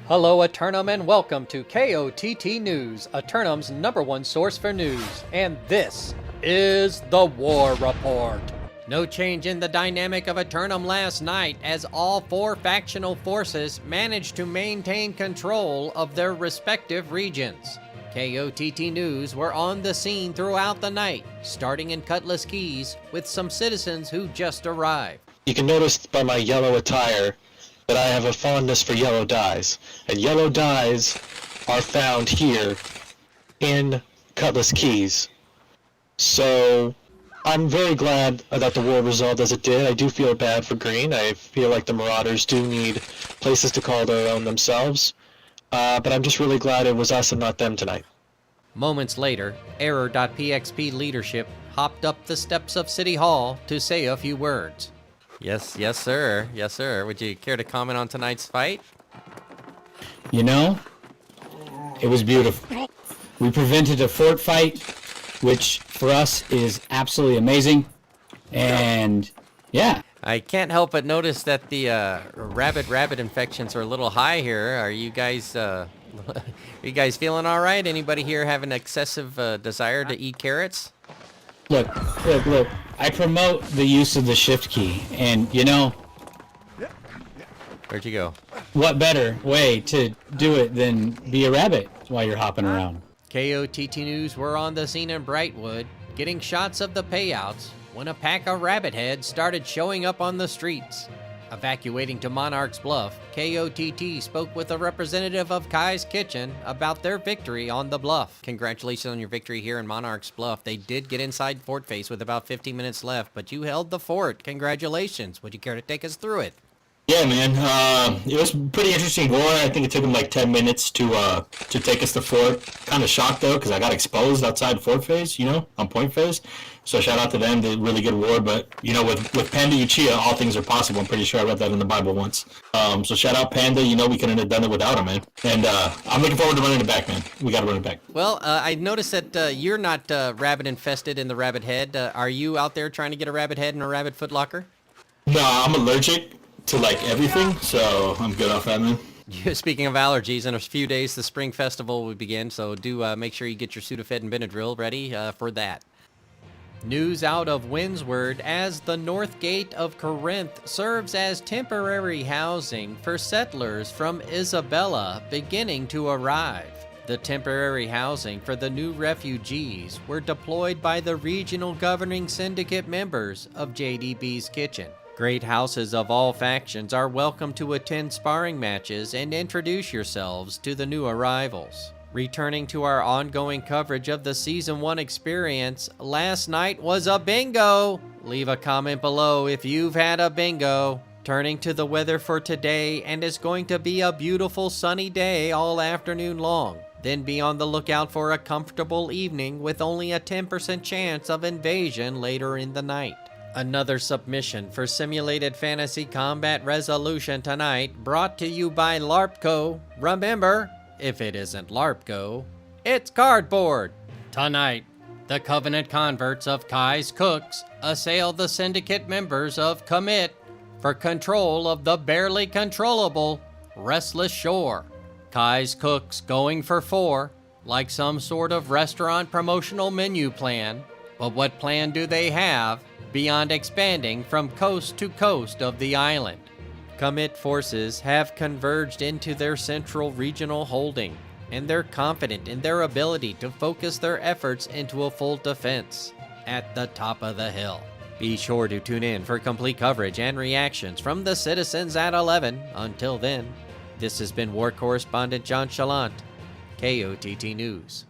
Hello, Eternum, and welcome to KOTT News, Eternum's #1 source for news. And this is the War Report. No change in the dynamic of Eternum last night, as all four factional forces managed to maintain control of their respective regions. KOTT News were on the scene throughout the night, starting in Cutlass Keys with some citizens who just arrived. You can notice by my yellow attire that I have a fondness for yellow dyes, and yellow dyes are found here in Cutlass Keys. So I'm very glad that the war resolved as it did. I do feel bad for Green. I feel like the Marauders do need places to call their own themselves, but I'm just really glad it was us and not them tonight. Moments later, Error.pxp leadership hopped up the steps of City Hall to say a few words. Yes, sir. Yes, sir. Would you care to comment on tonight's fight? You know, it was beautiful. We prevented a fort fight, which for us is absolutely amazing. And yeah. I can't help but notice that the rabbit infections are a little high here. Are you guys feeling all right? Anybody here have an excessive desire to eat carrots? Look. I promote the use of the shift key, and you know... Where'd you go? What better way to do it than be a rabbit while you're hopping around? KOTT News were on the scene in Brightwood, getting shots of the payouts, when a pack of rabbit heads started showing up on the streets. Evacuating to Monarch's Bluff, KOTT spoke with a representative of Kai's Kitchen about their victory on the bluff. Congratulations on your victory here in Monarch's Bluff. They did get inside fort face with about 15 minutes left, but you held the fort. Congratulations. Would you care to take us through it? Yeah, man. It was a pretty interesting war. I think it took them like 10 minutes to take us to fort. Kind of shocked though, because I got exposed outside fort phase, on point phase. So shout out to them. They did a really good war. But with Panda Uchiha, all things are possible. I'm pretty sure I read that in the Bible once. So shout out Panda. We couldn't have done it without him, man. And I'm looking forward to running it back, man. We got to run it back. Well, I noticed that you're not rabbit infested in the rabbit head. Are you out there trying to get a rabbit head and a rabbit footlocker? No, I'm allergic to everything, so I'm good off that, man. Speaking of allergies, in a few days the spring festival will begin, so do make sure you get your Sudafed and Benadryl ready for that. News out of Windsward as the North Gate of Corinth serves as temporary housing for settlers from Isabella beginning to arrive. The temporary housing for the new refugees were deployed by the regional governing syndicate members of JDB's Kitchen. Great houses of all factions are welcome to attend sparring matches and introduce yourselves to the new arrivals. Returning to our ongoing coverage of the Season 1 experience, last night was a bingo! Leave a comment below if you've had a bingo. Turning to the weather for today, and it's going to be a beautiful sunny day all afternoon long. Then be on the lookout for a comfortable evening with only a 10% chance of invasion later in the night. Another submission for Simulated Fantasy Combat Resolution tonight, brought to you by LARPco. Remember, if it isn't LARPco, it's cardboard. Tonight, the Covenant converts of Kai's Cooks assail the Syndicate members of Commit for control of the barely controllable Restless Shore. Kai's Cooks going for 4, like some sort of restaurant promotional menu plan. But what plan do they have beyond expanding from coast to coast of the island? Commit forces have converged into their central regional holding, and they're confident in their ability to focus their efforts into a full defense at the top of the hill. Be sure to tune in for complete coverage and reactions from the citizens at 11. Until then, this has been War Correspondent JChalant, KOTT News.